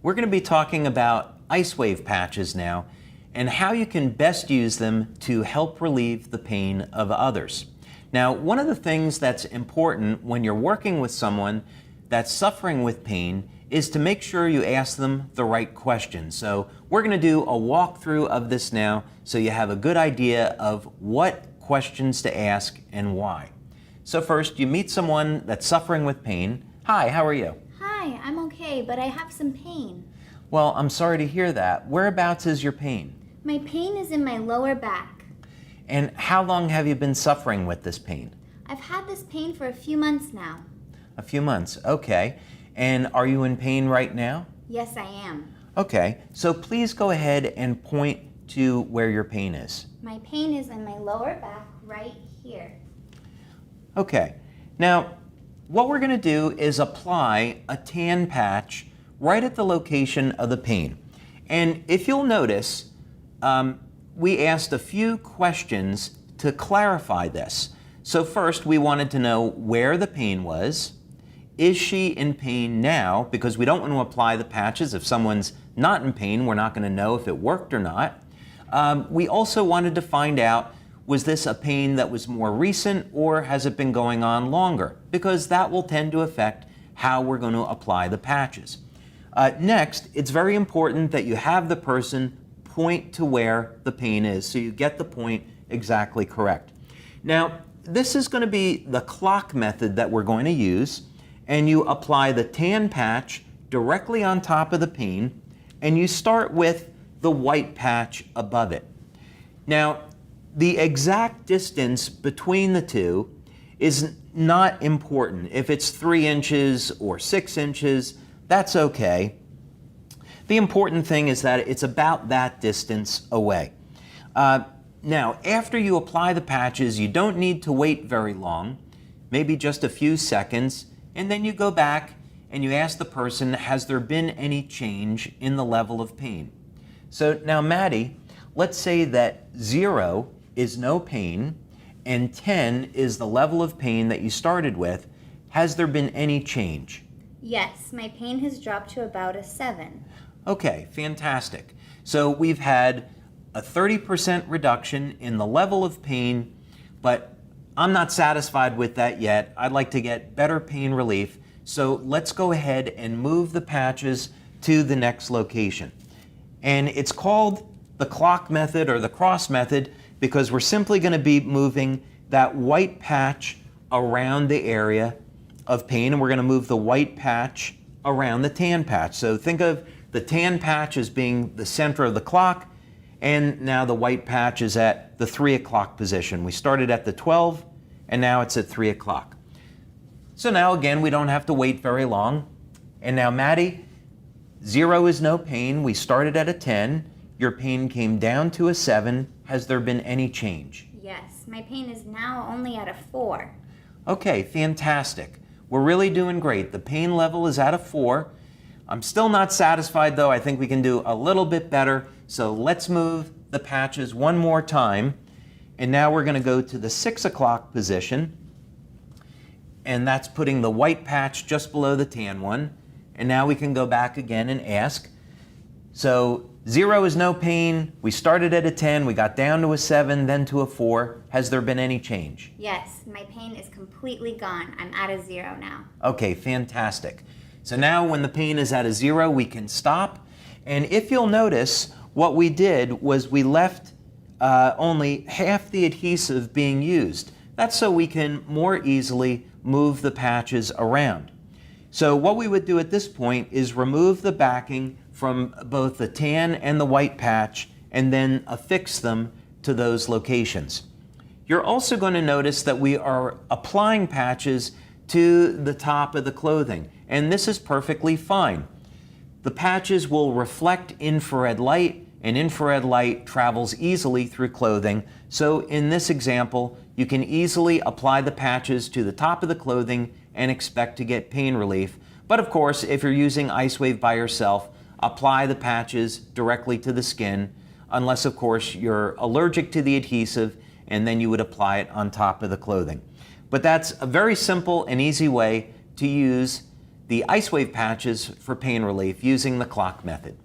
We're going to be talking about IceWave patches now and how you can best use them to help relieve the pain of others. Now, one of the things that's important when you're working with someone that's suffering with pain is to make sure you ask them the right questions. So we're going to do a walkthrough of this now so you have a good idea of what questions to ask and why. So first, you meet someone that's suffering with pain. Hi, how are you? Hi, I'm okay, but I have some pain. Well, I'm sorry to hear that. Whereabouts is your pain? My pain is in my lower back. And how long have you been suffering with this pain? I've had this pain for a few months now. A few months, okay. And are you in pain right now? Yes, I am. Okay, so please go ahead and point to where your pain is. My pain is in my lower back right here. Okay, now what we're going to do is apply a tan patch right at the location of the pain. And if you'll notice, we asked a few questions to clarify this. So first, we wanted to know where the pain was. Is she in pain now? Because we don't want to apply the patches. If someone's not in pain, we're not going to know if it worked or not. We also wanted to find out, was this a pain that was more recent or has it been going on longer? Because that will tend to affect how we're going to apply the patches. Next, it's very important that you have the person point to where the pain is so you get the point exactly correct. Now, this is going to be the clock method that we're going to use, and you apply the tan patch directly on top of the pain, and you start with the white patch above it. Now, the exact distance between the two is not important. If it's 3 inches or 6 inches, that's okay. The important thing is that it's about that distance away. Now, after you apply the patches, you don't need to wait very long, maybe just a few seconds, and then you go back and you ask the person, has there been any change in the level of pain? So now, Maddie, let's say that 0 is no pain and 10 is the level of pain that you started with. Has there been any change? Yes, my pain has dropped to about a 7. Okay, fantastic. So we've had a 30% reduction in the level of pain, but I'm not satisfied with that yet. I'd like to get better pain relief. So let's go ahead and move the patches to the next location. And it's called the clock method or the cross method because we're simply going to be moving that white patch around the area of pain, and we're going to move the white patch around the tan patch. So think of the tan patch as being the center of the clock, and now the white patch is at the 3 o'clock position. We started at the 12, and now it's at 3 o'clock. So now again, we don't have to wait very long. And now, Maddie, 0 is no pain. We started at a 10. Your pain came down to a 7. Has there been any change? Yes, my pain is now only at a 4. Okay, fantastic. We're really doing great. The pain level is at a 4. I'm still not satisfied though. I think we can do a little bit better. So let's move the patches one more time. And now we're going to go to the 6 o'clock position. And that's putting the white patch just below the tan one. And now we can go back again and ask. So 0 is no pain. We started at a 10. We got down to a 7, then to a 4. Has there been any change? Yes, my pain is completely gone. I'm at a 0 now. Okay, fantastic. So now when the pain is at a 0, we can stop. And if you'll notice, what we did was we left only half the adhesive being used. That's so we can more easily move the patches around. So what we would do at this point is remove the backing from both the tan and the white patch and then affix them to those locations. You're also going to notice that we are applying patches to the top of the clothing, and this is perfectly fine. The patches will reflect infrared light, and infrared light travels easily through clothing. So in this example, you can easily apply the patches to the top of the clothing and expect to get pain relief. But of course, if you're using IceWave by yourself, apply the patches directly to the skin, unless of course you're allergic to the adhesive, and then you would apply it on top of the clothing. But that's a very simple and easy way to use the IceWave patches for pain relief using the clock method.